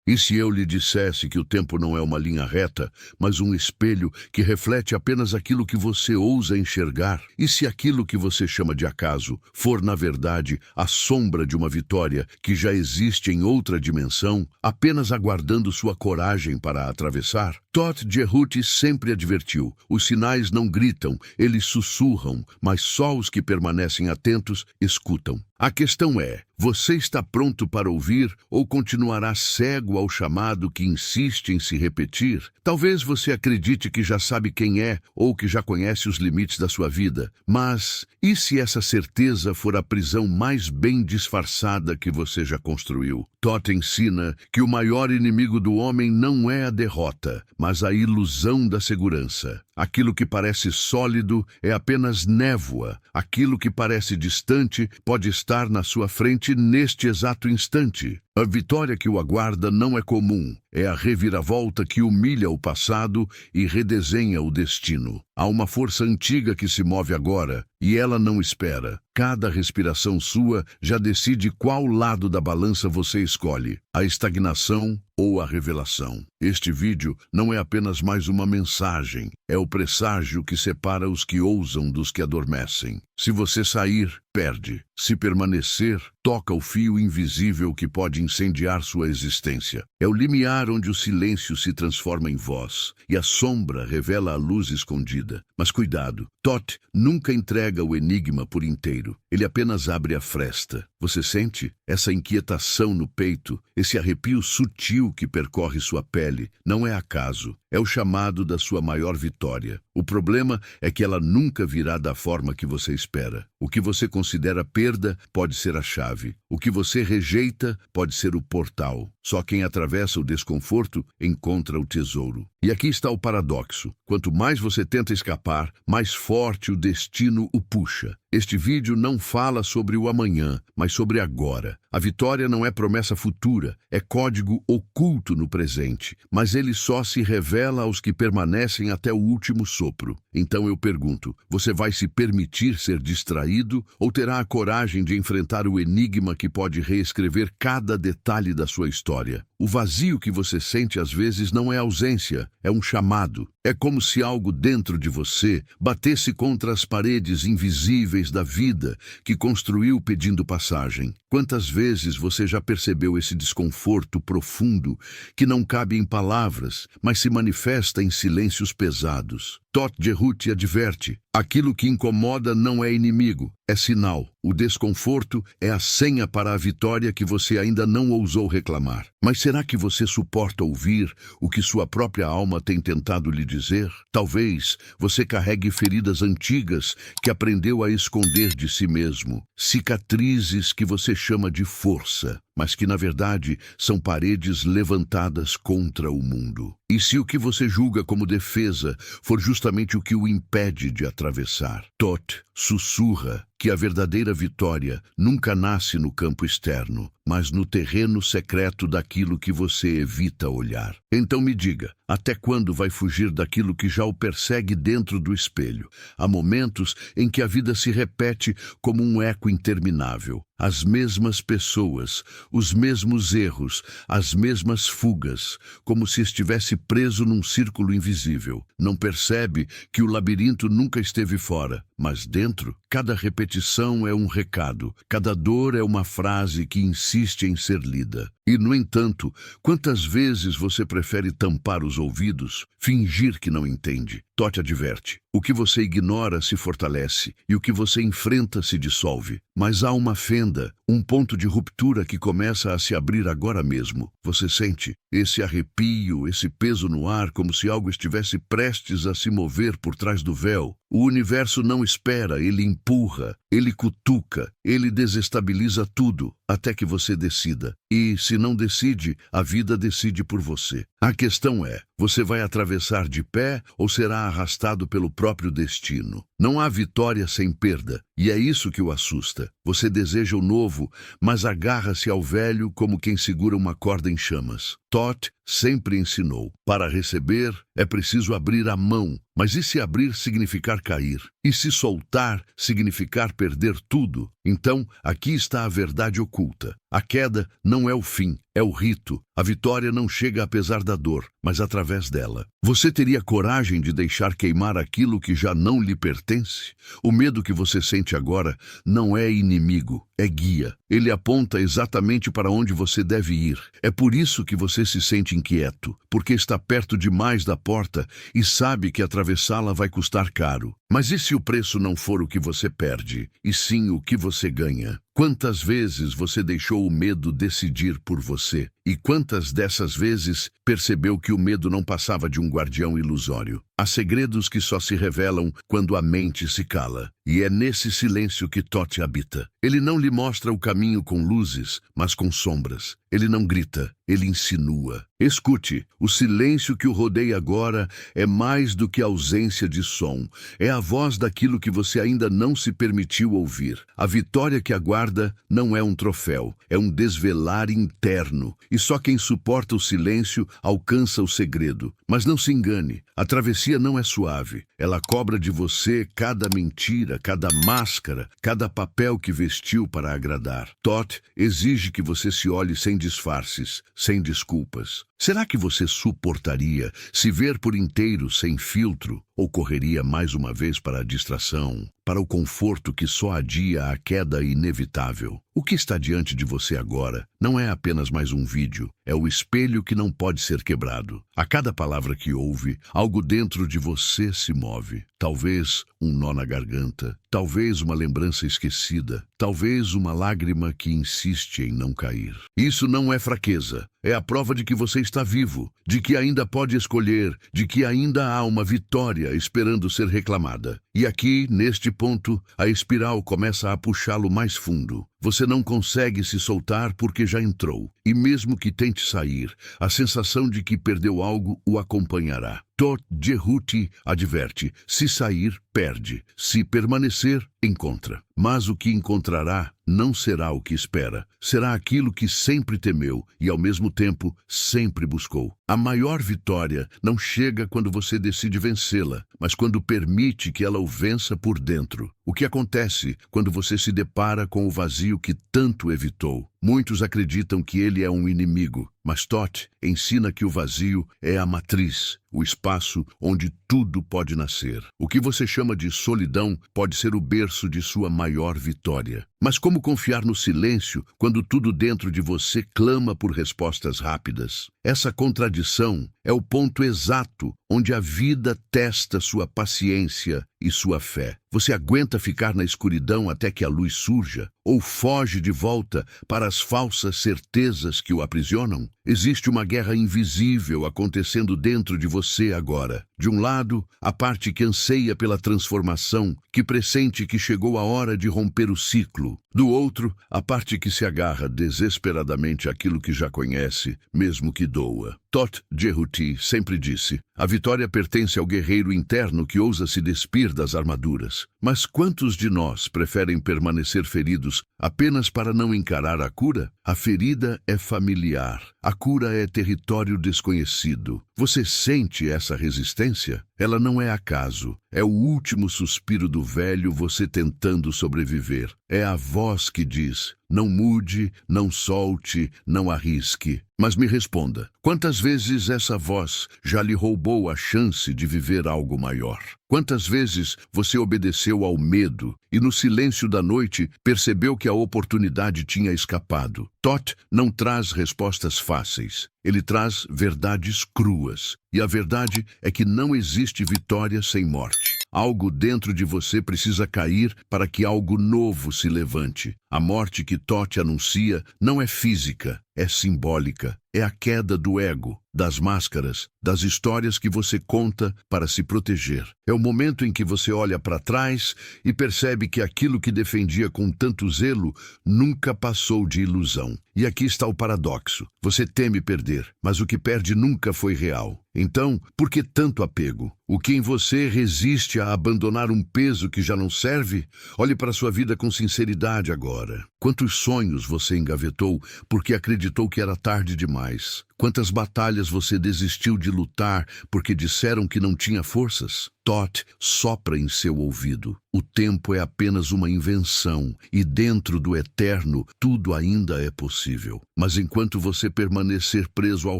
E se eu lhe dissesse que o tempo não é uma linha reta, mas um espelho que reflete apenas aquilo que você ousa enxergar? E se aquilo que você chama de acaso for, na verdade, a sombra de uma vitória que já existe em outra dimensão, apenas aguardando sua coragem para a atravessar? Todd Jerhuti sempre advertiu: os sinais não gritam, eles sussurram, mas só os que permanecem atentos escutam. A questão é: você está pronto para ouvir ou continuará cego ao chamado que insiste em se repetir? Talvez você acredite que já sabe quem é ou que já conhece os limites da sua vida, mas e se essa certeza for a prisão mais bem disfarçada que você já construiu? Todd ensina que o maior inimigo do homem não é a derrota, mas a ilusão da segurança. Aquilo que parece sólido é apenas névoa. Aquilo que parece distante pode estar na sua frente neste exato instante. A vitória que o aguarda não é comum. É a reviravolta que humilha o passado e redesenha o destino. Há uma força antiga que se move agora, e ela não espera. Cada respiração sua já decide qual lado da balança você escolhe: a estagnação ou a revelação. Este vídeo não é apenas mais uma mensagem, é o presságio que separa os que ousam dos que adormecem. Se você sair, perde. Se permanecer, toca o fio invisível que pode incendiar sua existência. É o limiar onde o silêncio se transforma em voz e a sombra revela a luz escondida. Mas cuidado, Todd nunca entrega o enigma por inteiro. Ele apenas abre a fresta. Você sente essa inquietação no peito, esse arrepio sutil que percorre sua pele? Não é acaso. É o chamado da sua maior vitória. O problema é que ela nunca virá da forma que você espera. O que você considera perda pode ser a chave. O que você rejeita pode ser o portal. Só quem atravessa o desconforto encontra o tesouro. E aqui está o paradoxo. Quanto mais você tenta escapar, mais forte o destino o puxa. Este vídeo não fala sobre o amanhã, mas sobre agora. A vitória não é promessa futura, é código oculto no presente, mas ele só se revela aos que permanecem até o último sopro. Então eu pergunto: você vai se permitir ser distraído ou terá a coragem de enfrentar o enigma que pode reescrever cada detalhe da sua história? O vazio que você sente às vezes não é ausência, é um chamado. É como se algo dentro de você batesse contra as paredes invisíveis da vida que construiu pedindo passagem. Quantas vezes você já percebeu esse desconforto profundo que não cabe em palavras, mas se manifesta em silêncios pesados? Todd Jerhuti adverte: aquilo que incomoda não é inimigo, é sinal. O desconforto é a senha para a vitória que você ainda não ousou reclamar. Mas será que você suporta ouvir o que sua própria alma tem tentado lhe dizer? Talvez você carregue feridas antigas que aprendeu a esconder de si mesmo, cicatrizes que você chama de força, mas que na verdade são paredes levantadas contra o mundo. E se o que você julga como defesa for justamente o que o impede de atravessar? Todd sussurra que a verdadeira vitória nunca nasce no campo externo, mas no terreno secreto daquilo que você evita olhar. Então me diga, até quando vai fugir daquilo que já o persegue dentro do espelho? Há momentos em que a vida se repete como um eco interminável. As mesmas pessoas, os mesmos erros, as mesmas fugas, como se estivesse preso num círculo invisível. Não percebe que o labirinto nunca esteve fora, mas dentro, cada repetição é um recado, cada dor é uma frase que insiste em ser lida. E, no entanto, quantas vezes você prefere tampar os ouvidos, fingir que não entende? Todd adverte: o que você ignora se fortalece e o que você enfrenta se dissolve. Mas há uma fenda, um ponto de ruptura que começa a se abrir agora mesmo. Você sente esse arrepio, esse peso no ar, como se algo estivesse prestes a se mover por trás do véu. O universo não espera, ele empurra, ele cutuca, ele desestabiliza tudo, até que você decida. E, se não decide, a vida decide por você. A questão é: você vai atravessar de pé ou será arrastado pelo próprio destino? Não há vitória sem perda, e é isso que o assusta. Você deseja o novo, mas agarra-se ao velho como quem segura uma corda em chamas. Todd sempre ensinou: para receber é preciso abrir a mão. Mas e se abrir significar cair? E se soltar significar perder tudo? Então, aqui está a verdade oculta. A queda não é o fim, é o rito. A vitória não chega apesar da dor, mas através dela. Você teria coragem de deixar queimar aquilo que já não lhe pertence? O medo que você sente agora não é inimigo, é guia. Ele aponta exatamente para onde você deve ir. É por isso que você se sente inquieto, porque está perto demais da porta e sabe que atravessá-la vai custar caro. Mas e se o preço não for o que você perde, e sim o que você ganha? Quantas vezes você deixou o medo decidir por você? E quantas dessas vezes percebeu que o medo não passava de um guardião ilusório? Há segredos que só se revelam quando a mente se cala. E é nesse silêncio que Thoth habita. Ele não lhe mostra o caminho com luzes, mas com sombras. Ele não grita, ele insinua. Escute, o silêncio que o rodeia agora é mais do que ausência de som. É a voz daquilo que você ainda não se permitiu ouvir. A vitória que aguarda não é um troféu, é um desvelar interno. E só quem suporta o silêncio alcança o segredo. Mas não se engane, a travessia não é suave. Ela cobra de você cada mentira, cada máscara, cada papel que vestiu para agradar. Thoth exige que você se olhe sem disfarces, sem desculpas. Será que você suportaria se ver por inteiro sem filtro? Ou correria mais uma vez para a distração, para o conforto que só adia a queda inevitável? O que está diante de você agora não é apenas mais um vídeo, é o espelho que não pode ser quebrado. A cada palavra que ouve, algo dentro de você se move. Talvez um nó na garganta, talvez uma lembrança esquecida, talvez uma lágrima que insiste em não cair. Isso não é fraqueza, é a prova de que você está vivo, de que ainda pode escolher, de que ainda há uma vitória esperando ser reclamada. E aqui, neste ponto, a espiral começa a puxá-lo mais fundo. Você não consegue se soltar porque já entrou. E mesmo que tente sair, a sensação de que perdeu algo o acompanhará. Thoth Jerhuti adverte: se sair, perde. Se permanecer, encontra. Mas o que encontrará não será o que espera. Será aquilo que sempre temeu e, ao mesmo tempo, sempre buscou. A maior vitória não chega quando você decide vencê-la, mas quando permite que ela o vença por dentro. O que acontece quando você se depara com o vazio que tanto evitou? Muitos acreditam que ele é um inimigo, mas Thoth ensina que o vazio é a matriz, o espaço onde tudo pode nascer. O que você chama de solidão pode ser o berço de sua maior vitória. Mas como confiar no silêncio quando tudo dentro de você clama por respostas rápidas? Essa contradição é o ponto exato onde a vida testa sua paciência e sua fé. Você aguenta ficar na escuridão até que a luz surja? Ou foge de volta para as falsas certezas que o aprisionam? Existe uma guerra invisível acontecendo dentro de você agora. De um lado, a parte que anseia pela transformação, que pressente que chegou a hora de romper o ciclo. Do outro, a parte que se agarra desesperadamente àquilo que já conhece, mesmo que doa. Thoth Jerhuti sempre disse: a vitória pertence ao guerreiro interno que ousa se despir das armaduras. Mas quantos de nós preferem permanecer feridos apenas para não encarar a cura? A ferida é familiar, a cura é território desconhecido. Você sente essa resistência? Ela não é acaso, é o último suspiro do velho você tentando sobreviver. É a voz que diz: não mude, não solte, não arrisque. Mas me responda, quantas vezes essa voz já lhe roubou a chance de viver algo maior? Quantas vezes você obedeceu ao medo e no silêncio da noite percebeu que a oportunidade tinha escapado? Thoth não traz respostas fáceis. Ele traz verdades cruas. E a verdade é que não existe vitória sem morte. Algo dentro de você precisa cair para que algo novo se levante. A morte que Thoth anuncia não é física, é simbólica. É a queda do ego, das máscaras, das histórias que você conta para se proteger. É o momento em que você olha para trás e percebe que aquilo que defendia com tanto zelo nunca passou de ilusão. E aqui está o paradoxo. Você teme perder, mas o que perde nunca foi real. Então, por que tanto apego? O que em você resiste a abandonar um peso que já não serve? Olhe para sua vida com sinceridade agora. Quantos sonhos você engavetou porque acreditou que era tarde demais? Quantas batalhas você desistiu de lutar porque disseram que não tinha forças? Thoth sopra em seu ouvido. O tempo é apenas uma invenção e dentro do eterno tudo ainda é possível. Mas enquanto você permanecer preso ao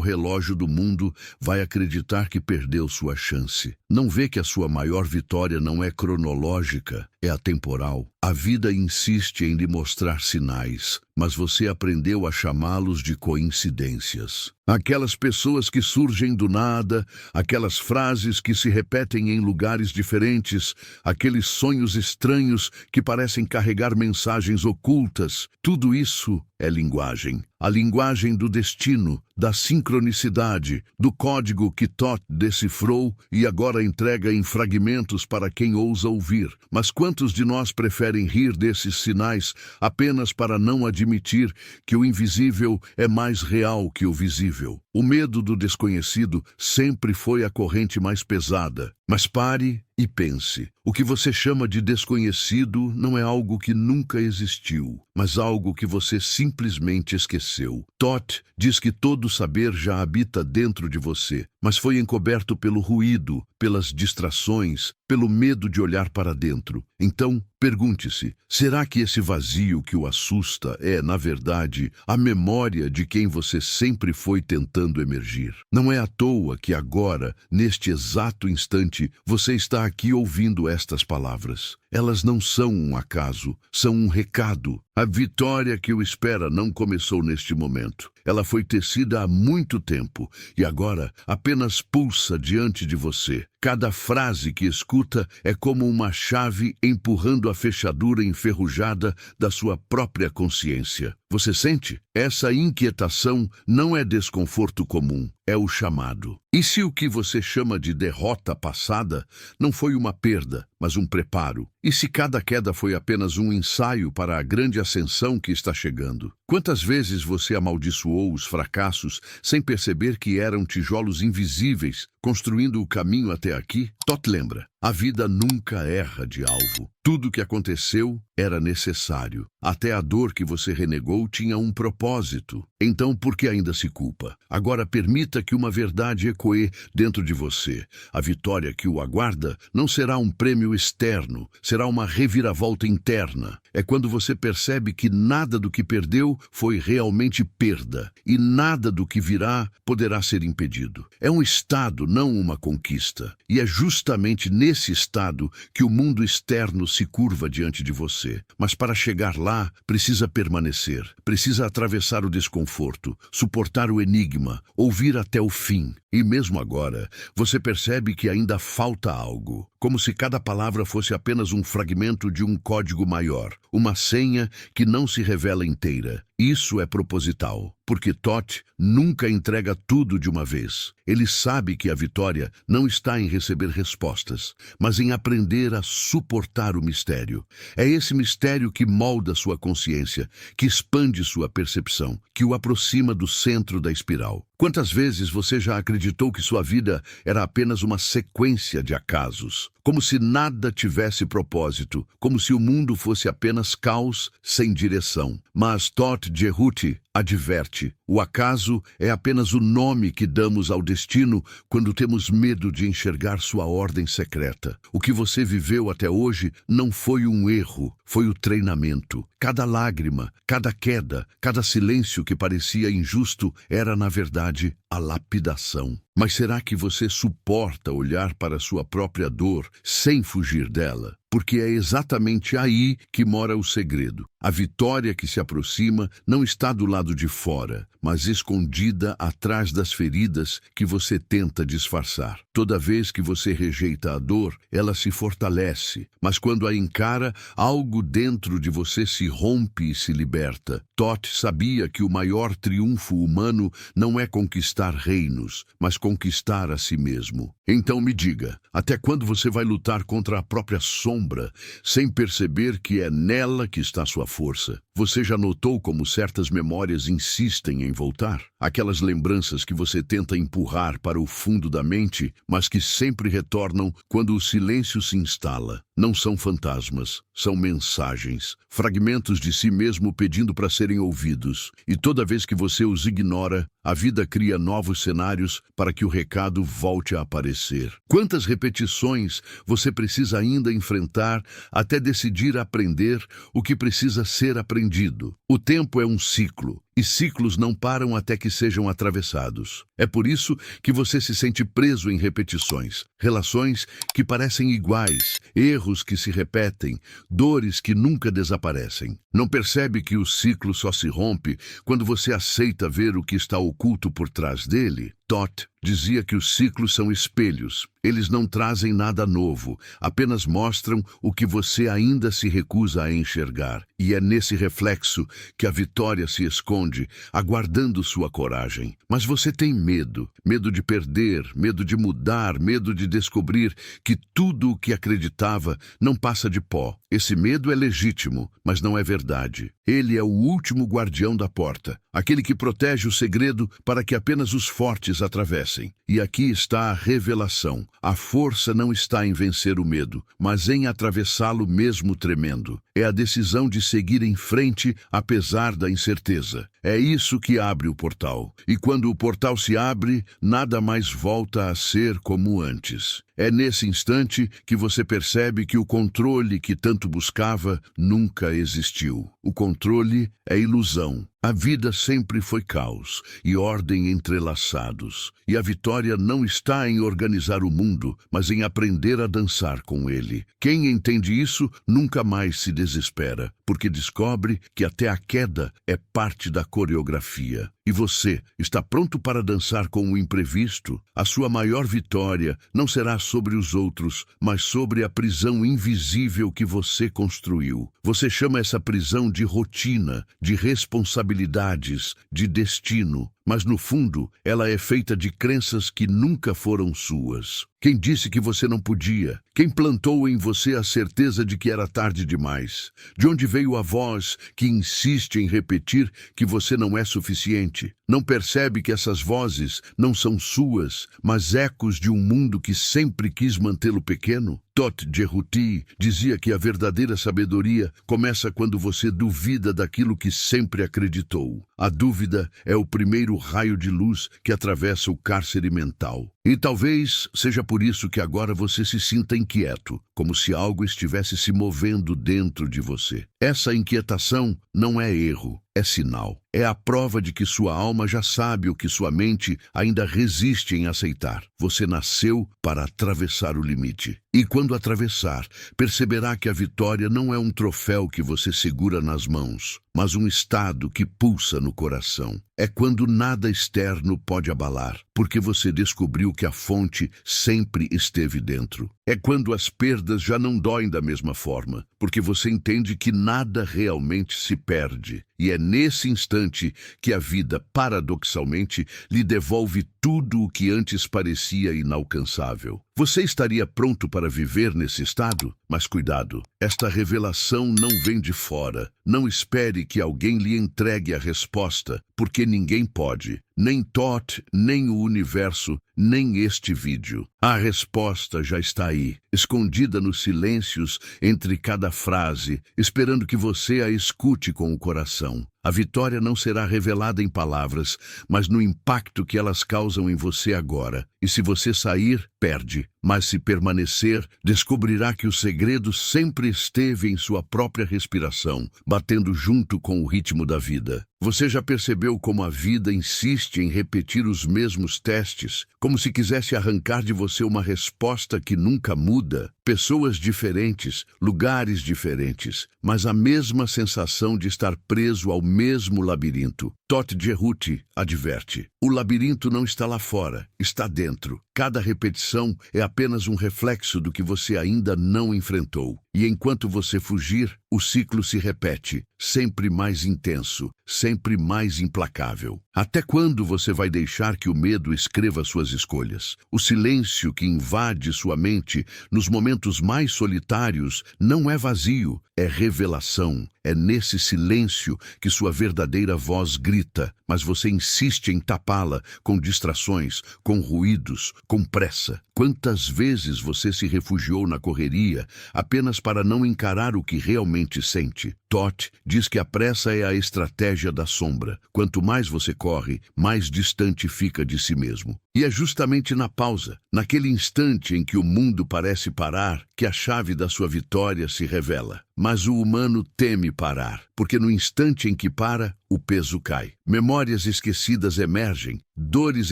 relógio do mundo, vai acreditar que perdeu sua chance. Não vê que a sua maior vitória não é cronológica, é atemporal. A vida insiste em lhe mostrar sinais, mas você aprendeu a chamá-los de coincidências. Aquelas pessoas que surgem do nada, aquelas frases que se repetem em lugares diferentes, aqueles sonhos estranhos que parecem carregar mensagens ocultas, tudo isso é linguagem. A linguagem do destino, da sincronicidade, do código que Thoth decifrou e agora entrega em fragmentos para quem ousa ouvir. Mas quantos de nós preferem rir desses sinais apenas para não admitir que o invisível é mais real que o visível? O medo do desconhecido sempre foi a corrente mais pesada. Mas pare e pense. O que você chama de desconhecido não é algo que nunca existiu, mas algo que você simplesmente esqueceu. Thoth diz que todo saber já habita dentro de você, mas foi encoberto pelo ruído, pelas distrações, pelo medo de olhar para dentro. Então, pergunte-se, será que esse vazio que o assusta é, na verdade, a memória de quem você sempre foi tentando emergir? Não é à toa que agora, neste exato instante, você está aqui ouvindo estas palavras. Elas não são um acaso, são um recado. A vitória que o espera não começou neste momento. Ela foi tecida há muito tempo e agora apenas pulsa diante de você. Cada frase que escuta é como uma chave empurrando a fechadura enferrujada da sua própria consciência. Você sente? Essa inquietação não é desconforto comum, é o chamado. E se o que você chama de derrota passada não foi uma perda, mas um preparo? E se cada queda foi apenas um ensaio para a grande ascensão que está chegando? Quantas vezes você amaldiçoou os fracassos sem perceber que eram tijolos invisíveis construindo o caminho até aqui? Thoth lembra, a vida nunca erra de alvo. Tudo o que aconteceu era necessário. Até a dor que você renegou tinha um propósito. Então, por que ainda se culpa? Agora permita que uma verdade ecoe dentro de você. A vitória que o aguarda não será um prêmio externo, será uma reviravolta interna. É quando você percebe que nada do que perdeu foi realmente perda, e nada do que virá poderá ser impedido. É um estado, não uma conquista. E é justamente nesse estado que o mundo externo se curva diante de você. Mas para chegar lá, precisa permanecer, precisa atravessar o desconforto, suportar o enigma, ouvir até o fim. E mesmo agora, você percebe que ainda falta algo, como se cada palavra fosse apenas um fragmento de um código maior, uma senha que não se revela inteira. Isso é proposital, porque Thoth nunca entrega tudo de uma vez. Ele sabe que a vitória não está em receber respostas, mas em aprender a suportar o mistério. É esse mistério que molda sua consciência, que expande sua percepção, que o aproxima do centro da espiral. Quantas vezes você já acreditou que sua vida era apenas uma sequência de acasos? Como se nada tivesse propósito, como se o mundo fosse apenas caos sem direção. Mas Thoth Jerhuti adverte, o acaso é apenas o nome que damos ao destino quando temos medo de enxergar sua ordem secreta. O que você viveu até hoje não foi um erro, foi o treinamento. Cada lágrima, cada queda, cada silêncio que parecia injusto era, na verdade, a lapidação. Mas será que você suporta olhar para sua própria dor sem fugir dela? Porque é exatamente aí que mora o segredo. A vitória que se aproxima não está do lado de fora, mas escondida atrás das feridas que você tenta disfarçar. Toda vez que você rejeita a dor, ela se fortalece, mas quando a encara, algo dentro de você se rompe e se liberta. Thoth sabia que o maior triunfo humano não é conquistar reinos, mas conquistar a si mesmo. Então me diga, até quando você vai lutar contra a própria sombra, sem perceber que é nela que está sua força? Você já notou como certas memórias insistem em voltar? Aquelas lembranças que você tenta empurrar para o fundo da mente, mas que sempre retornam quando o silêncio se instala. Não são fantasmas, são mensagens, fragmentos de si mesmo pedindo para serem ouvidos. E toda vez que você os ignora, a vida cria novos cenários para que o recado volte a aparecer. Quantas repetições você precisa ainda enfrentar até decidir aprender o que precisa ser aprendido? O tempo é um ciclo, e ciclos não param até que sejam atravessados. É por isso que você se sente preso em repetições, relações que parecem iguais, erros que se repetem, dores que nunca desaparecem. Não percebe que o ciclo só se rompe quando você aceita ver o que está oculto por trás dele? Todd dizia que os ciclos são espelhos. Eles não trazem nada novo, apenas mostram o que você ainda se recusa a enxergar. E é nesse reflexo que a vitória se esconde, aguardando sua coragem. Mas você tem medo, medo de perder, medo de mudar, medo de descobrir que tudo o que acreditava não passa de pó. Esse medo é legítimo, mas não é verdade. Ele é o último guardião da porta, aquele que protege o segredo para que apenas os fortes atravessem. E aqui está a revelação. A força não está em vencer o medo, mas em atravessá-lo mesmo tremendo. É a decisão de seguir em frente apesar da incerteza. É isso que abre o portal. E quando o portal se abre, nada mais volta a ser como antes. É nesse instante que você percebe que o controle que tanto buscava nunca existiu. O controle é ilusão. A vida sempre foi caos e ordem entrelaçados. E a vitória não está em organizar o mundo, mas em aprender a dançar com ele. Quem entende isso nunca mais se desespera, porque descobre que até a queda é parte da coreografia. E você está pronto para dançar com o imprevisto? A sua maior vitória não será sobre os outros, mas sobre a prisão invisível que você construiu. Você chama essa prisão de rotina, de responsabilidades, de destino. Mas no fundo, ela é feita de crenças que nunca foram suas. Quem disse que você não podia? Quem plantou em você a certeza de que era tarde demais? De onde veio a voz que insiste em repetir que você não é suficiente? Não percebe que essas vozes não são suas, mas ecos de um mundo que sempre quis mantê-lo pequeno? Todd Jerruti dizia que a verdadeira sabedoria começa quando você duvida daquilo que sempre acreditou. A dúvida é o primeiro raio de luz que atravessa o cárcere mental. E talvez seja por isso que agora você se sinta inquieto, como se algo estivesse se movendo dentro de você. Essa inquietação não é erro, é sinal. É a prova de que sua alma já sabe o que sua mente ainda resiste em aceitar. Você nasceu para atravessar o limite. E quando atravessar, perceberá que a vitória não é um troféu que você segura nas mãos, mas um estado que pulsa no coração. É quando nada externo pode abalar, porque você descobriu que a fonte sempre esteve dentro. É quando as perdas já não doem da mesma forma, porque você entende que nada realmente se perde. E é nesse instante que a vida, paradoxalmente, lhe devolve tudo o que antes parecia inalcançável. Você estaria pronto para viver nesse estado? Mas cuidado, esta revelação não vem de fora. Não espere que alguém lhe entregue a resposta, porque ninguém pode. Nem Todd, nem o universo, nem este vídeo. A resposta já está aí, escondida nos silêncios entre cada frase, esperando que você a escute com o coração. A vitória não será revelada em palavras, mas no impacto que elas causam em você agora. E se você sair, perde. Mas se permanecer, descobrirá que o segredo sempre esteve em sua própria respiração, batendo junto com o ritmo da vida. Você já percebeu como a vida insiste em repetir os mesmos testes, como se quisesse arrancar de você uma resposta que nunca muda? Pessoas diferentes, lugares diferentes, mas a mesma sensação de estar preso ao mesmo labirinto. Todd Jerruti adverte: o labirinto não está lá fora, está dentro. Cada repetição é apenas um reflexo do que você ainda não enfrentou. E enquanto você fugir, o ciclo se repete, sempre mais intenso, sempre mais implacável. Até quando você vai deixar que o medo escreva suas escolhas? O silêncio que invade sua mente nos momentos mais solitários não é vazio, é revelação. É nesse silêncio que sua verdadeira voz grita: mas você insiste em tapá-la com distrações, com ruídos, com pressa. Quantas vezes você se refugiou na correria apenas para não encarar o que realmente sente? Toth diz que a pressa é a estratégia da sombra. Quanto mais você corre, mais distante fica de si mesmo. E é justamente na pausa, naquele instante em que o mundo parece parar, que a chave da sua vitória se revela. Mas o humano teme parar, porque no instante em que para, o peso cai. Memórias esquecidas emergem, dores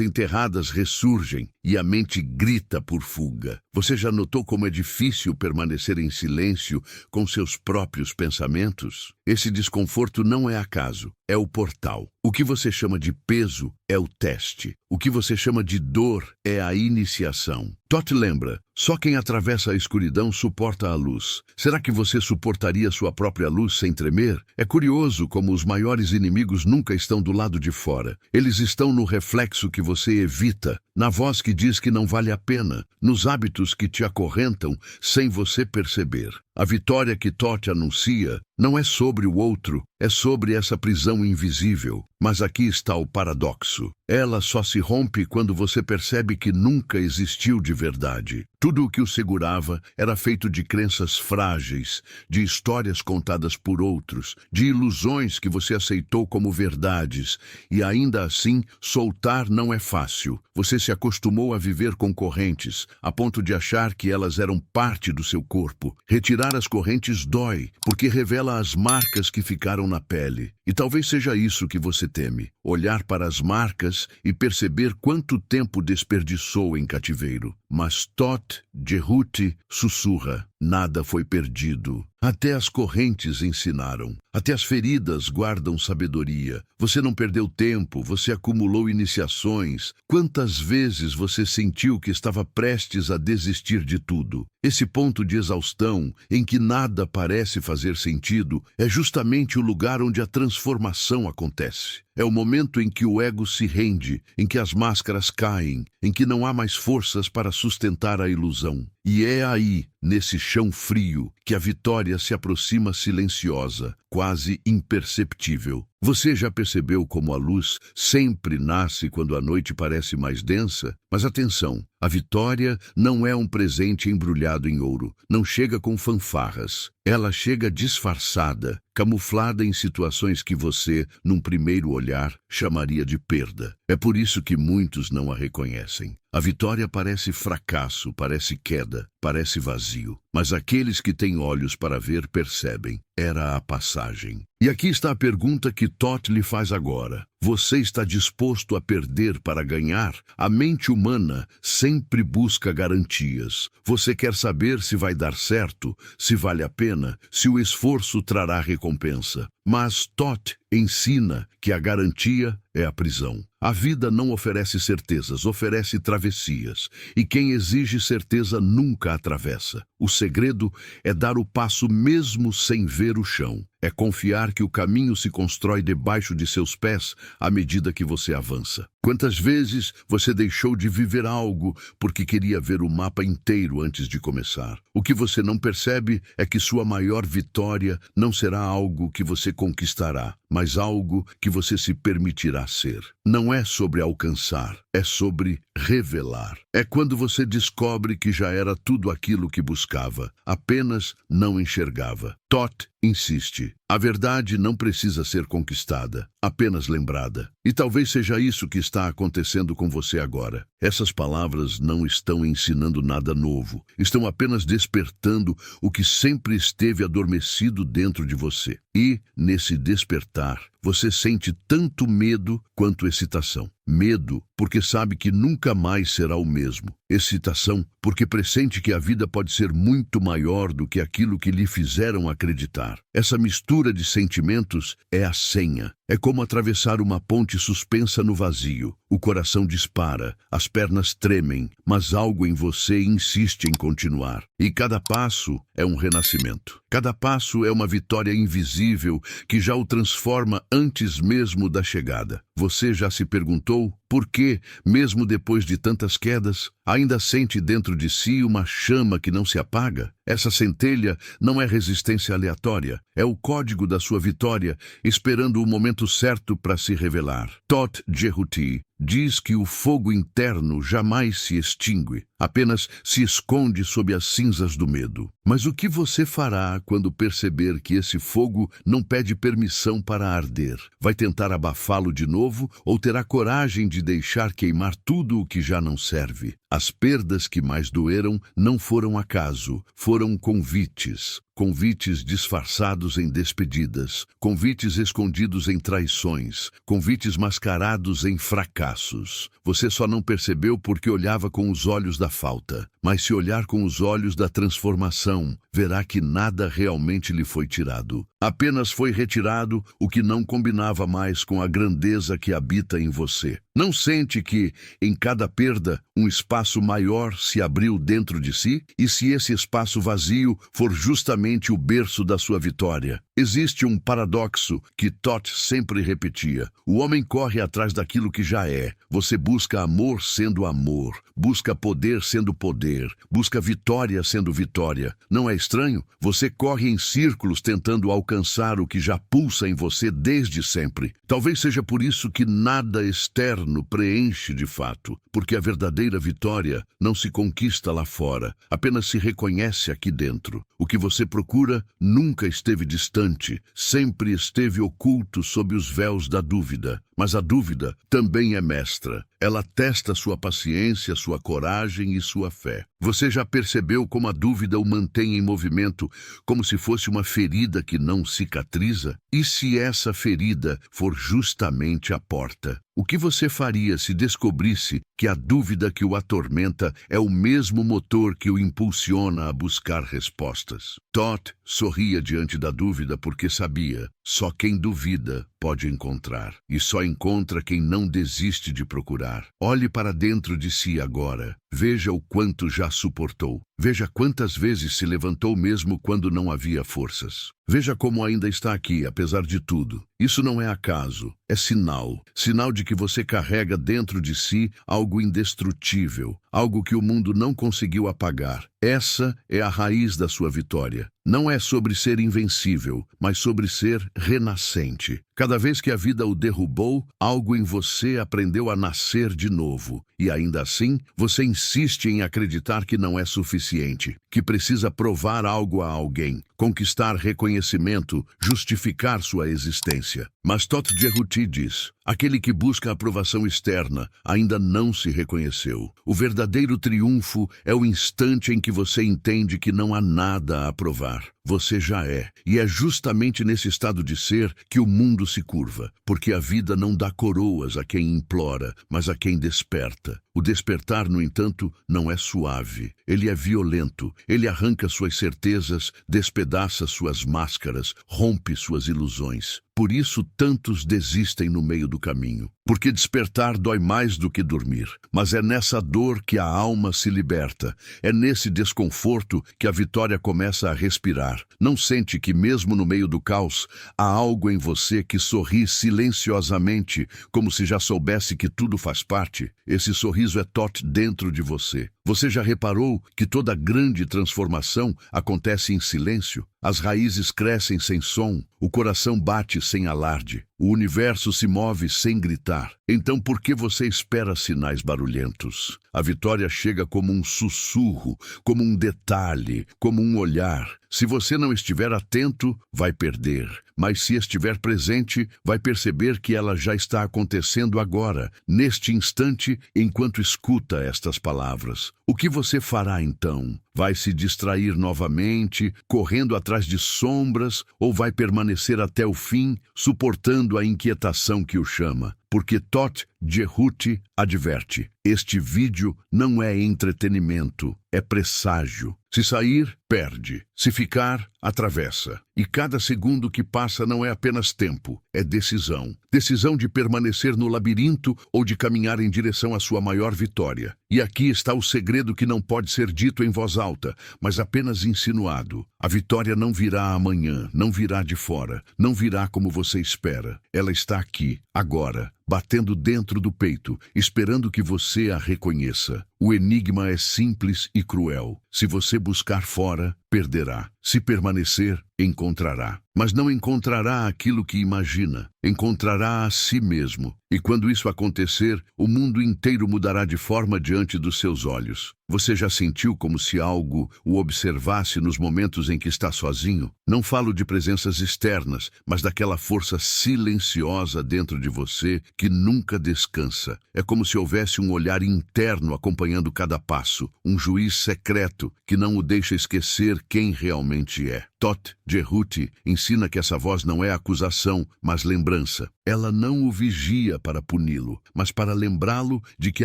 enterradas ressurgem e a mente grita por fuga. Você já notou como é difícil permanecer em silêncio com seus próprios pensamentos? Esse desconforto não é acaso, é o portal. O que você chama de peso é o teste. O que você chama de dor é a iniciação. Toth lembra, só quem atravessa a escuridão suporta a luz. Será que você suportaria sua própria luz sem tremer? É curioso como os maiores inimigos nunca estão do lado de fora. Eles estão no reflexo que você evita, na voz que diz que não vale a pena, nos hábitos que te acorrentam sem você perceber. A vitória que Toth anuncia não é sobre o outro, é sobre essa prisão invisível. Mas aqui está o paradoxo. Ela só se rompe quando você percebe que nunca existiu de verdade. Tudo o que o segurava era feito de crenças frágeis, de histórias contadas por outros, de ilusões que você aceitou como verdades. E ainda assim, soltar não é fácil. Você se acostumou a viver com correntes, a ponto de achar que elas eram parte do seu corpo. Retirar as correntes dói, porque revela as marcas que ficaram na pele. E talvez seja isso que você teme, olhar para as marcas e perceber quanto tempo desperdiçou em cativeiro. Mas Toth Jehuti sussurra, nada foi perdido. Até as correntes ensinaram, até as feridas guardam sabedoria. Você não perdeu tempo, você acumulou iniciações. Quantas vezes você sentiu que estava prestes a desistir de tudo? Esse ponto de exaustão, em que nada parece fazer sentido, é justamente o lugar onde a transformação acontece. É o momento em que o ego se rende, em que as máscaras caem, em que não há mais forças para sustentar a ilusão. E é aí, nesse chão frio, que a vitória se aproxima silenciosa, quase imperceptível. Você já percebeu como a luz sempre nasce quando a noite parece mais densa? Mas atenção, a vitória não é um presente embrulhado em ouro, não chega com fanfarras. Ela chega disfarçada, camuflada em situações que você, num primeiro olhar, chamaria de perda. É por isso que muitos não a reconhecem. A vitória parece fracasso, parece queda, parece vazio. Mas aqueles que têm olhos para ver percebem. Era a passagem. E aqui está a pergunta que Toth lhe faz agora. Você está disposto a perder para ganhar? A mente humana sempre busca garantias. Você quer saber se vai dar certo, se vale a pena, se o esforço trará recompensa. Mas Toth ensina que a garantia é a prisão. A vida não oferece certezas, oferece travessias. E quem exige certeza nunca atravessa. O segredo é dar o passo mesmo sem ver o chão. É confiar que o caminho se constrói debaixo de seus pés à medida que você avança. Quantas vezes você deixou de viver algo porque queria ver o mapa inteiro antes de começar? O que você não percebe é que sua maior vitória não será algo que você conquistará, mas algo que você se permitirá ser. Não é sobre alcançar, é sobre revelar. É quando você descobre que já era tudo aquilo que buscava, apenas não enxergava. Toth insiste. A verdade não precisa ser conquistada, apenas lembrada. E talvez seja isso que está acontecendo com você agora. Essas palavras não estão ensinando nada novo. Estão apenas despertando o que sempre esteve adormecido dentro de você. E, nesse despertar, você sente tanto medo quanto excitação. Medo, porque sabe que nunca mais será o mesmo. Excitação, porque pressente que a vida pode ser muito maior do que aquilo que lhe fizeram acreditar. Essa mistura de sentimentos é a senha. É como atravessar uma ponte suspensa no vazio. O coração dispara, as pernas tremem, mas algo em você insiste em continuar. E cada passo é um renascimento. Cada passo é uma vitória invisível que já o transforma antes mesmo da chegada. Você já se perguntou por que, mesmo depois de tantas quedas, ainda sente dentro de si uma chama que não se apaga? Essa centelha não é resistência aleatória, é o código da sua vitória, esperando o momento certo para se revelar. Todt Jehuti diz que o fogo interno jamais se extingue, apenas se esconde sob as cinzas do medo. Mas o que você fará quando perceber que esse fogo não pede permissão para arder? Vai tentar abafá-lo de novo ou terá coragem de deixar queimar tudo o que já não serve? As perdas que mais doeram não foram acaso, foram convites. Convites disfarçados em despedidas, convites escondidos em traições, convites mascarados em fracassos. Você só não percebeu porque olhava com os olhos da falta. Mas se olhar com os olhos da transformação, verá que nada realmente lhe foi tirado. Apenas foi retirado o que não combinava mais com a grandeza que habita em você. Não sente que, em cada perda, um espaço maior se abriu dentro de si? E se esse espaço vazio for justamente o berço da sua vitória? Existe um paradoxo que Todt sempre repetia. O homem corre atrás daquilo que já é. Você busca amor sendo amor, busca poder sendo poder, busca vitória sendo vitória. Não é estranho? Você corre em círculos tentando alcançar o que já pulsa em você desde sempre. Talvez seja por isso que nada externo preenche de fato, porque a verdadeira vitória não se conquista lá fora, apenas se reconhece aqui dentro. O que você procura nunca esteve distante, sempre esteve oculto sob os véus da dúvida. Mas a dúvida também é mestra. Ela testa sua paciência, sua coragem e sua fé. Você já percebeu como a dúvida o mantém em movimento, como se fosse uma ferida que não cicatriza? E se essa ferida for justamente a porta? O que você faria se descobrisse que a dúvida que o atormenta é o mesmo motor que o impulsiona a buscar respostas? Todt sorria diante da dúvida porque sabia, só quem duvida pode encontrar. E só encontra quem não desiste de procurar. Olhe para dentro de si agora. Veja o quanto já suportou. Veja quantas vezes se levantou mesmo quando não havia forças. Veja como ainda está aqui, apesar de tudo. Isso não é acaso, é sinal. Sinal de que você carrega dentro de si algo indestrutível, algo que o mundo não conseguiu apagar. Essa é a raiz da sua vitória. Não é sobre ser invencível, mas sobre ser renascente. Cada vez que a vida o derrubou, algo em você aprendeu a nascer de novo. E ainda assim, você insiste em acreditar que não é suficiente, que precisa provar algo a alguém, conquistar reconhecimento, justificar sua existência. Mas Todt Jehuti diz, aquele que busca aprovação externa ainda não se reconheceu. O verdadeiro triunfo é o instante em que você entende que não há nada a provar. Você já é. E é justamente nesse estado de ser que o mundo se curva, porque a vida não dá coroas a quem implora, mas a quem desperta. O despertar, no entanto, não é suave. Ele é violento. Ele arranca suas certezas, despedaça suas máscaras, rompe suas ilusões. Por isso, tantos desistem no meio do caminho. Porque despertar dói mais do que dormir. Mas é nessa dor que a alma se liberta. É nesse desconforto que a vitória começa a respirar. Não sente que, mesmo no meio do caos, há algo em você que sorri silenciosamente, como se já soubesse que tudo faz parte? Esse sorriso é Todt dentro de você. Você já reparou que toda grande transformação acontece em silêncio? As raízes crescem sem som, o coração bate sem alarde, o universo se move sem gritar. Então por que você espera sinais barulhentos? A vitória chega como um sussurro, como um detalhe, como um olhar. Se você não estiver atento, vai perder. Mas se estiver presente, vai perceber que ela já está acontecendo agora, neste instante, enquanto escuta estas palavras. O que você fará então? Vai se distrair novamente, correndo atrás de sombras, ou vai permanecer até o fim, suportando a inquietação que o chama? Porque Todt Jehuti adverte: este vídeo não é entretenimento, é presságio. Se sair, perde. Se ficar, atravessa. E cada segundo que passa não é apenas tempo, é decisão. Decisão de permanecer no labirinto ou de caminhar em direção à sua maior vitória. E aqui está o segredo que não pode ser dito em voz alta, mas apenas insinuado. A vitória não virá amanhã, não virá de fora, não virá como você espera. Ela está aqui, agora, batendo dentro do peito, esperando que você a reconheça. O enigma é simples e cruel. Se você buscar fora, perderá. Se permanecer, encontrará. Mas não encontrará aquilo que imagina. Encontrará a si mesmo. E quando isso acontecer, o mundo inteiro mudará de forma diante dos seus olhos. Você já sentiu como se algo o observasse nos momentos em que está sozinho? Não falo de presenças externas, mas daquela força silenciosa dentro de você que nunca descansa. É como se houvesse um olhar interno acompanhando cada passo, um juiz secreto que não o deixa esquecer quem realmente é. Todt Jehuti ensina que essa voz não é acusação, mas lembrança. Ela não o vigia para puni-lo, mas para lembrá-lo de que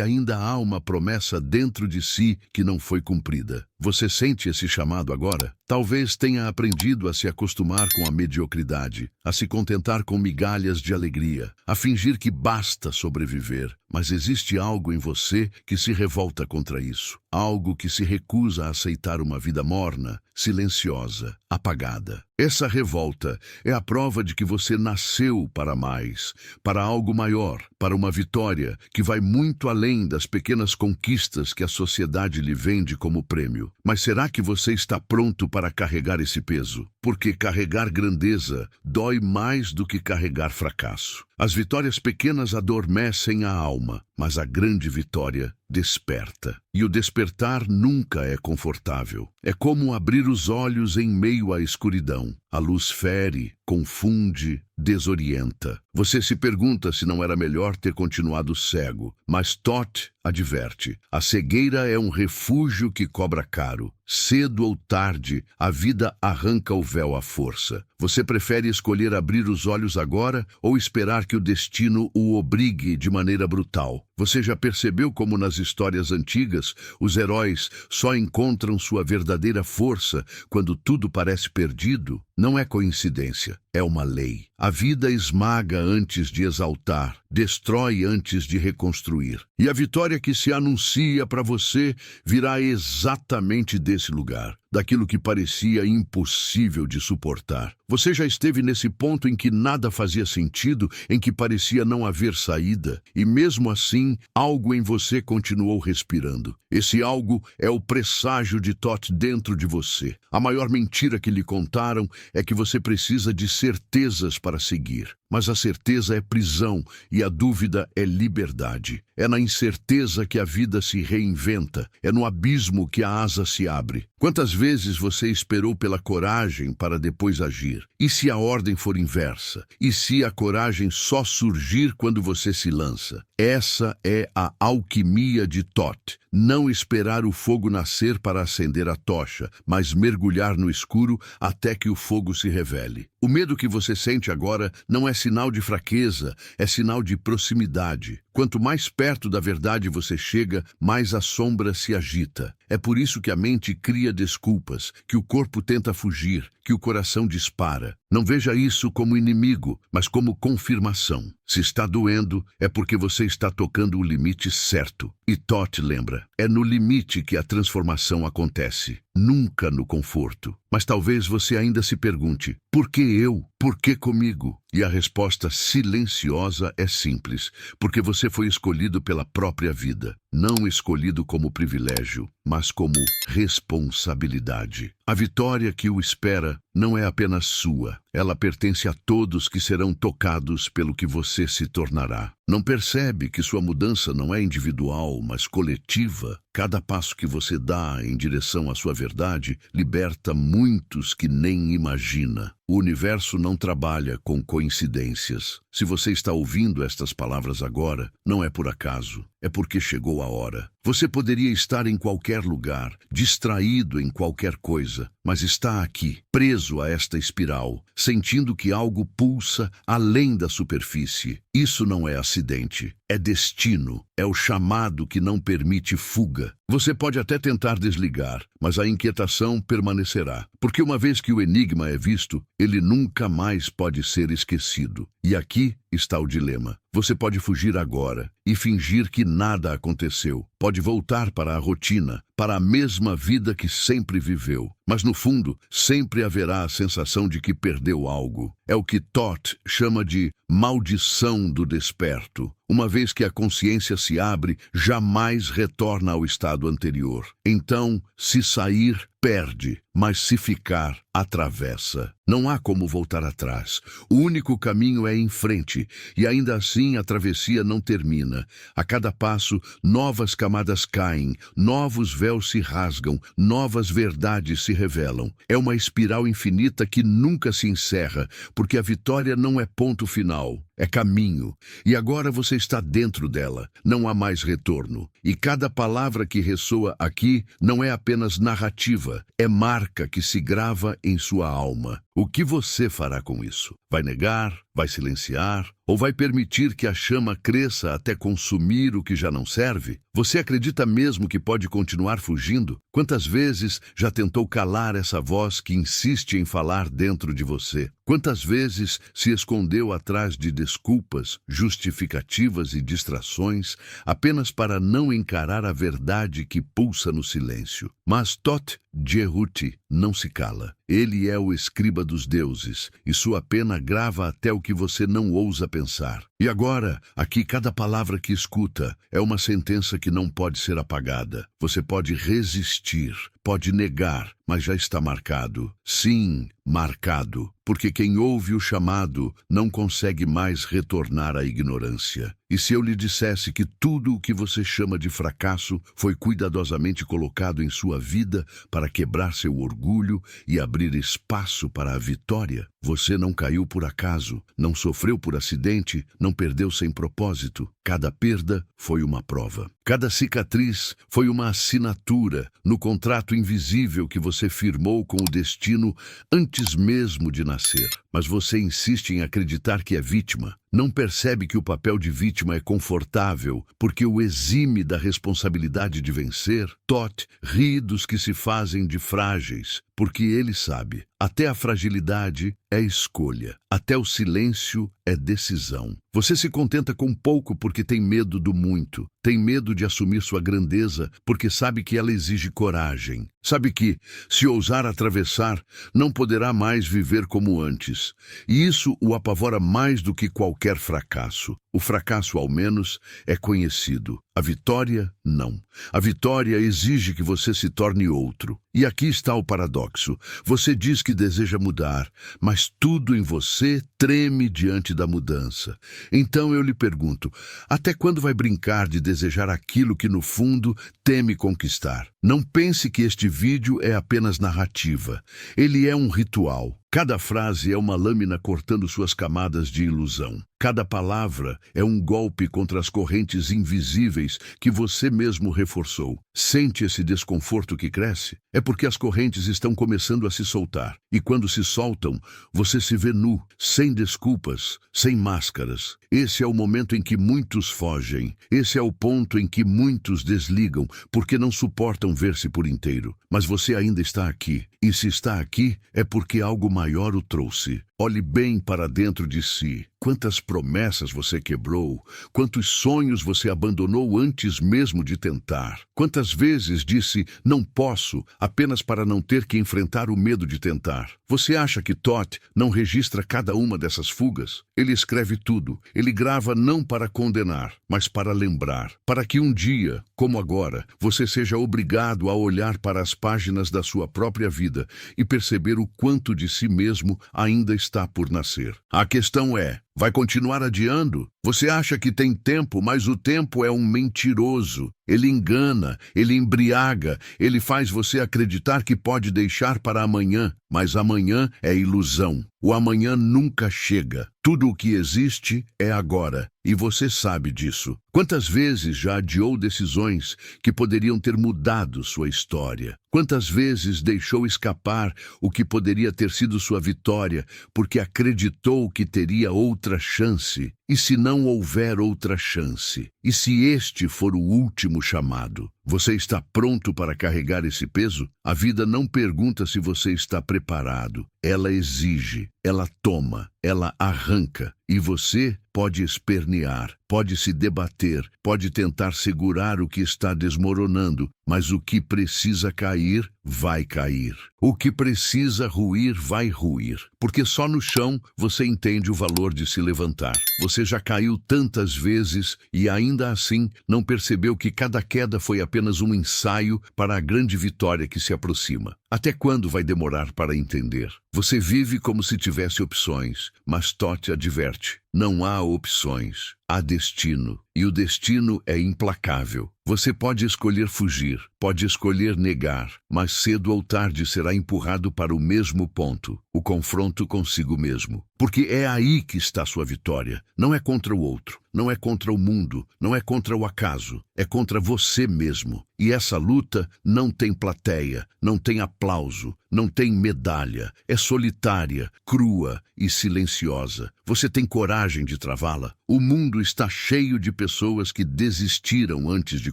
ainda há uma promessa dentro de si que não foi cumprida. Você sente esse chamado agora? Talvez tenha aprendido a se acostumar com a mediocridade, a se contentar com migalhas de alegria, a fingir que basta sobreviver. Mas existe algo em você que se revolta contra isso. Algo que se recusa a aceitar uma vida morna, silenciosa, apagada. Essa revolta é a prova de que você nasceu para mais, para algo maior, para uma vitória que vai muito além das pequenas conquistas que a sociedade lhe vende como prêmio. Mas será que você está pronto para carregar esse peso? Porque carregar grandeza dói mais do que carregar fracasso. As vitórias pequenas adormecem a alma, mas a grande vitória desperta. E o despertar nunca é confortável. É como abrir os olhos em meio à escuridão. A luz fere, confunde, desorienta. Você se pergunta se não era melhor ter continuado cego. Mas Todt adverte: a cegueira é um refúgio que cobra caro. Cedo ou tarde, a vida arranca o véu à força. Você prefere escolher abrir os olhos agora ou esperar que o destino o obrigue de maneira brutal? Você já percebeu como nas histórias antigas os heróis só encontram sua verdadeira força quando tudo parece perdido? Não é coincidência, é uma lei. A vida esmaga antes de exaltar, destrói antes de reconstruir. E a vitória que se anuncia para você virá exatamente desse lugar, daquilo que parecia impossível de suportar. Você já esteve nesse ponto em que nada fazia sentido, em que parecia não haver saída, e mesmo assim, algo em você continuou respirando. Esse algo é o presságio de Todt dentro de você. A maior mentira que lhe contaram é que você precisa de certezas para seguir. Mas a certeza é prisão e a dúvida é liberdade. É na incerteza que a vida se reinventa. É no abismo que a asa se abre. Quantas vezes você esperou pela coragem para depois agir? E se a ordem for inversa? E se a coragem só surgir quando você se lança? Essa é a alquimia de Todt. Não esperar o fogo nascer para acender a tocha, mas mergulhar no escuro até que o fogo se revele. O medo que você sente agora não é sinal de fraqueza, é sinal de proximidade. Quanto mais perto da verdade você chega, mais a sombra se agita. É por isso que a mente cria desculpas, que o corpo tenta fugir, que o coração dispara. Não veja isso como inimigo, mas como confirmação. Se está doendo, é porque você está tocando o limite certo. E Todt lembra, é no limite que a transformação acontece, nunca no conforto. Mas talvez você ainda se pergunte, por que eu? Por que comigo? E a resposta silenciosa é simples, porque você foi escolhido pela própria vida, não escolhido como privilégio, mas como responsabilidade. A vitória que o espera não é apenas sua, ela pertence a todos que serão tocados pelo que você se tornará. Não percebe que sua mudança não é individual, mas coletiva? Cada passo que você dá em direção à sua verdade liberta muitos que nem imagina. O universo não trabalha com coincidências. Se você está ouvindo estas palavras agora, não é por acaso, é porque chegou a hora. Você poderia estar em qualquer lugar, distraído em qualquer coisa, mas está aqui, preso a esta espiral, sentindo que algo pulsa além da superfície. Isso não é acidente, é destino, é o chamado que não permite fuga. Você pode até tentar desligar, mas a inquietação permanecerá, porque uma vez que o enigma é visto, ele nunca mais pode ser esquecido. E aqui está o dilema. Você pode fugir agora e fingir que nada aconteceu. Pode voltar para a rotina, para a mesma vida que sempre viveu. Mas no fundo, sempre haverá a sensação de que perdeu algo. É o que Toth chama de maldição do desperto. Uma vez que a consciência se abre, jamais retorna ao estado anterior. Então, se sair, perde, mas se ficar, atravessa. Não há como voltar atrás. O único caminho é em frente, e ainda assim a travessia não termina. A cada passo, novas camadas caem, novos véus se rasgam, novas verdades se revelam. É uma espiral infinita que nunca se encerra, porque a vitória não é ponto final, é caminho. E agora você está dentro dela, não há mais retorno. E cada palavra que ressoa aqui não é apenas narrativa, é marca que se grava em sua alma. O que você fará com isso? Vai negar? Vai silenciar? Ou vai permitir que a chama cresça até consumir o que já não serve? Você acredita mesmo que pode continuar fugindo? Quantas vezes já tentou calar essa voz que insiste em falar dentro de você? Quantas vezes se escondeu atrás de desculpas, justificativas e distrações, apenas para não encarar a verdade que pulsa no silêncio? Mas Toth Jehuti não se cala. Ele é o escriba dos deuses, e sua pena grava até o que você não ousa pensar. E agora, aqui cada palavra que escuta é uma sentença que não pode ser apagada. Você pode resistir, pode negar, mas já está marcado. Sim, marcado, porque quem ouve o chamado não consegue mais retornar à ignorância. E se eu lhe dissesse que tudo o que você chama de fracasso foi cuidadosamente colocado em sua vida para quebrar seu orgulho e abrir espaço para a vitória? Você não caiu por acaso, não sofreu por acidente, não perdeu sem propósito. Cada perda foi uma prova. Cada cicatriz foi uma assinatura no contrato invisível que você firmou com o destino antes mesmo de nascer. Mas você insiste em acreditar que é vítima. Não percebe que o papel de vítima é confortável, porque o exime da responsabilidade de vencer. Toth ri dos que se fazem de frágeis, porque ele sabe, até a fragilidade é escolha, até o silêncio é decisão. Você se contenta com pouco porque tem medo do muito, tem medo de assumir sua grandeza porque sabe que ela exige coragem. Sabe que, se ousar atravessar, não poderá mais viver como antes. E isso o apavora mais do que qualquer fracasso. O fracasso, ao menos, é conhecido. A vitória, não. A vitória exige que você se torne outro. E aqui está o paradoxo. Você diz que deseja mudar, mas tudo em você treme diante da mudança. Então eu lhe pergunto, até quando vai brincar de desejar aquilo que no fundo teme conquistar? Não pense que este vídeo é apenas narrativa. Ele é um ritual. Cada frase é uma lâmina cortando suas camadas de ilusão. Cada palavra é um golpe contra as correntes invisíveis que você mesmo reforçou. Sente esse desconforto que cresce? É porque as correntes estão começando a se soltar. E quando se soltam, você se vê nu, sem desculpas, sem máscaras. Esse é o momento em que muitos fogem. Esse é o ponto em que muitos desligam, porque não suportam ver-se por inteiro. Mas você ainda está aqui. E se está aqui, é porque algo maior o trouxe. Olhe bem para dentro de si. Quantas promessas você quebrou, quantos sonhos você abandonou antes mesmo de tentar. Quantas vezes disse, não posso, apenas para não ter que enfrentar o medo de tentar. Você acha que Toth não registra cada uma dessas fugas? Ele escreve tudo. Ele grava não para condenar, mas para lembrar. Para que um dia, como agora, você seja obrigado a olhar para as páginas da sua própria vida e perceber o quanto de si mesmo ainda está por nascer. A questão é, Vai continuar adiando? Você acha que tem tempo, mas o tempo é um mentiroso. Ele engana, ele embriaga, ele faz você acreditar que pode deixar para amanhã, mas amanhã é ilusão. O amanhã nunca chega. Tudo o que existe é agora, e você sabe disso. Quantas vezes já adiou decisões que poderiam ter mudado sua história? Quantas vezes deixou escapar o que poderia ter sido sua vitória, porque acreditou que teria outra chance? E se não houver outra chance? E se este for o último chamado? Você está pronto para carregar esse peso? A vida não pergunta se você está preparado. Ela exige, ela toma, ela arranca. E você pode espernear, pode se debater, pode tentar segurar o que está desmoronando, mas o que precisa cair, vai cair. O que precisa ruir, vai ruir. Porque só no chão você entende o valor de se levantar. Você já caiu tantas vezes e ainda assim não percebeu que cada queda foi apenas um ensaio para a grande vitória que se aproxima. Até quando vai demorar para entender? Você vive como se tivesse opções, mas Toth adverte: não há opções, há destino. E o destino é implacável. Você pode escolher fugir, pode escolher negar, mas cedo ou tarde será empurrado para o mesmo ponto, o confronto consigo mesmo. Porque é aí que está sua vitória. Não é contra o outro, não é contra o mundo, não é contra o acaso, é contra você mesmo. E essa luta não tem plateia, não tem aplauso, não tem medalha. É solitária, crua e silenciosa. Você tem coragem de travá-la? O mundo está cheio de pessoas que desistiram antes de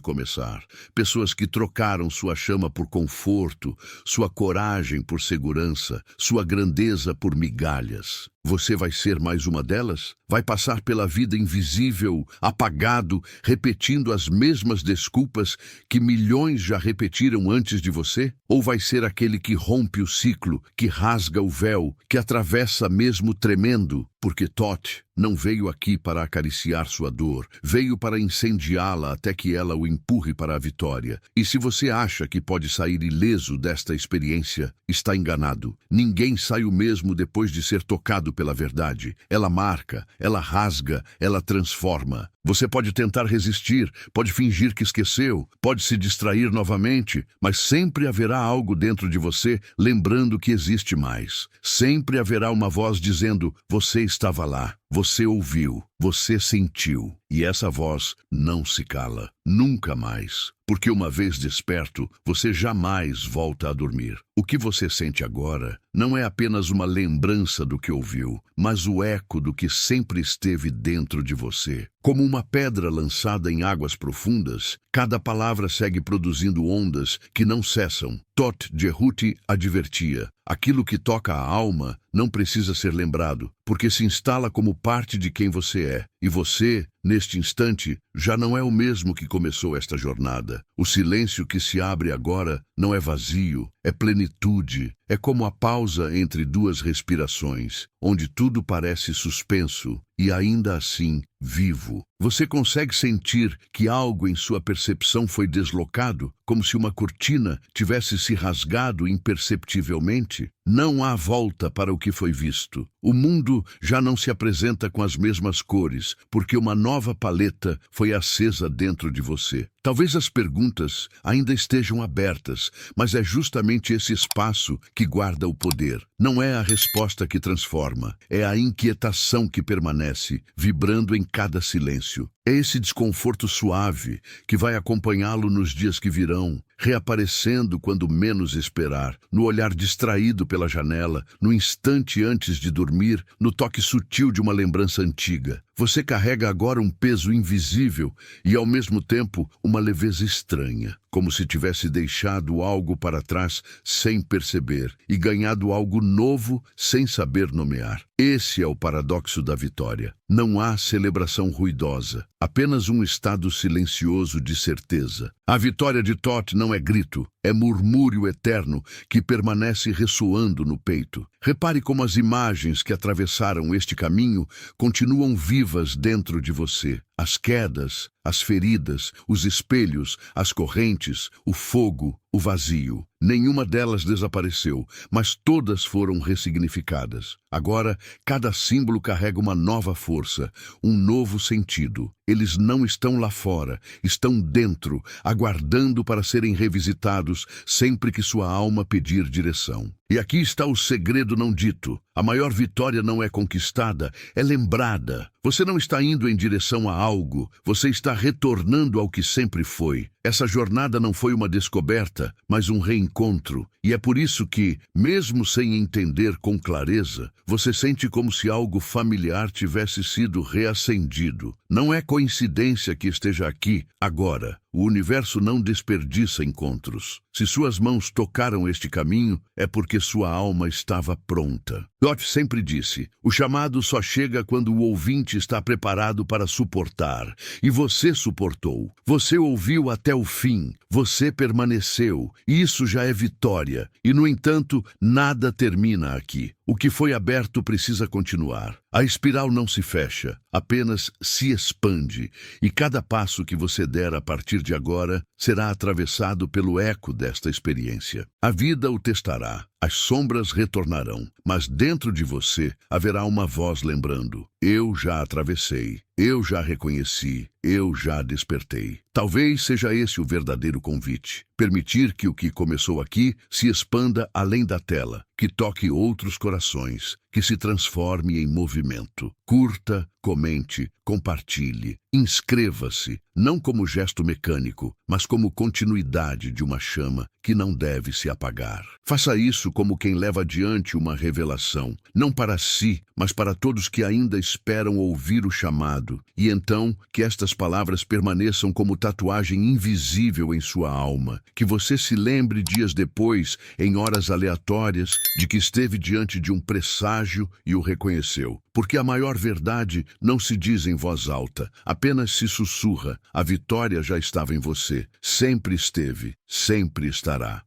começar. Pessoas que trocaram sua chama por conforto, sua coragem por segurança, sua grandeza por migalhas. Você vai ser mais uma delas? Vai passar pela vida invisível, apagado, repetindo as mesmas desculpas que milhões já repetiram antes de você? Ou vai ser aquele que rompe o ciclo, que rasga o véu, que atravessa mesmo tremendo? Porque Toth não veio aqui para acariciar sua dor, veio para incendiá-la até que ela o empurre para a vitória. E se você acha que pode sair ileso desta experiência, está enganado. Ninguém sai o mesmo depois de ser tocado pela verdade. Ela marca, ela rasga, ela transforma. Você pode tentar resistir, pode fingir que esqueceu, pode se distrair novamente, mas sempre haverá algo dentro de você lembrando que existe mais. Sempre haverá uma voz dizendo: você estava lá, você ouviu, você sentiu. E essa voz não se cala, nunca mais. Porque uma vez desperto, você jamais volta a dormir. O que você sente agora não é apenas uma lembrança do que ouviu, mas o eco do que sempre esteve dentro de você. Como uma pedra lançada em águas profundas, cada palavra segue produzindo ondas que não cessam. Toth Jehuti advertia: aquilo que toca a alma não precisa ser lembrado, porque se instala como parte de quem você é. E você, neste instante, já não é o mesmo que começou esta jornada. O silêncio que se abre agora não é vazio, é plenitude. É como a pausa entre duas respirações, onde tudo parece suspenso e ainda assim vivo. Você consegue sentir que algo em sua percepção foi deslocado, como se uma cortina tivesse se rasgado imperceptivelmente? Não há volta para o que foi visto. O mundo já não se apresenta com as mesmas cores, porque uma nova paleta foi acesa dentro de você. Talvez as perguntas ainda estejam abertas, mas é justamente esse espaço que guarda o poder. Não é a resposta que transforma, é a inquietação que permanece, vibrando em cada silêncio. É esse desconforto suave que vai acompanhá-lo nos dias que virão, reaparecendo quando menos esperar, no olhar distraído pela janela, no instante antes de dormir, no toque sutil de uma lembrança antiga. Você carrega agora um peso invisível e, ao mesmo tempo, uma leveza estranha, como se tivesse deixado algo para trás sem perceber e ganhado algo novo sem saber nomear. Esse é o paradoxo da vitória. Não há celebração ruidosa, apenas um estado silencioso de certeza. A vitória de Toth não é grito, é murmúrio eterno que permanece ressoando no peito. Repare como as imagens que atravessaram este caminho continuam vivas dentro de você. As quedas, as feridas, os espelhos, as correntes, o fogo, o vazio. Nenhuma delas desapareceu, mas todas foram ressignificadas. Agora, cada símbolo carrega uma nova força, um novo sentido. Eles não estão lá fora, estão dentro, aguardando para serem revisitados sempre que sua alma pedir direção. E aqui está o segredo não dito. A maior vitória não é conquistada, é lembrada. Você não está indo em direção a algo, você está retornando ao que sempre foi. Essa jornada não foi uma descoberta, mas um reencontro. E é por isso que, mesmo sem entender com clareza, você sente como se algo familiar tivesse sido reacendido. Não é coincidência que esteja aqui, agora. O universo não desperdiça encontros. Se suas mãos tocaram este caminho, é porque sua alma estava pronta. Dot sempre disse, o chamado só chega quando o ouvinte está preparado para suportar. E você suportou. Você ouviu até o fim. Você permaneceu. Isso já é vitória. E, no entanto, nada termina aqui. O que foi aberto precisa continuar. A espiral não se fecha, apenas se expande. E cada passo que você der a partir de agora será atravessado pelo eco desta experiência. A vida o testará, as sombras retornarão, mas dentro de você haverá uma voz lembrando: eu já atravessei, eu já reconheci, eu já despertei. Talvez seja esse o verdadeiro convite. Permitir que o que começou aqui se expanda além da tela, que toque outros corações, que se transforme em movimento. Curta, comente, compartilhe, inscreva-se, não como gesto mecânico, mas como continuidade de uma chama que não deve se apagar. Faça isso como quem leva adiante uma revelação, não para si, mas para todos que ainda esperam ouvir o chamado, e então que estas palavras permaneçam como tatuagem invisível em sua alma, que você se lembre dias depois, em horas aleatórias, de que esteve diante de um presságio e o reconheceu. Porque a maior verdade não se diz em voz alta, apenas se sussurra. A vitória já estava em você, sempre esteve, sempre estará.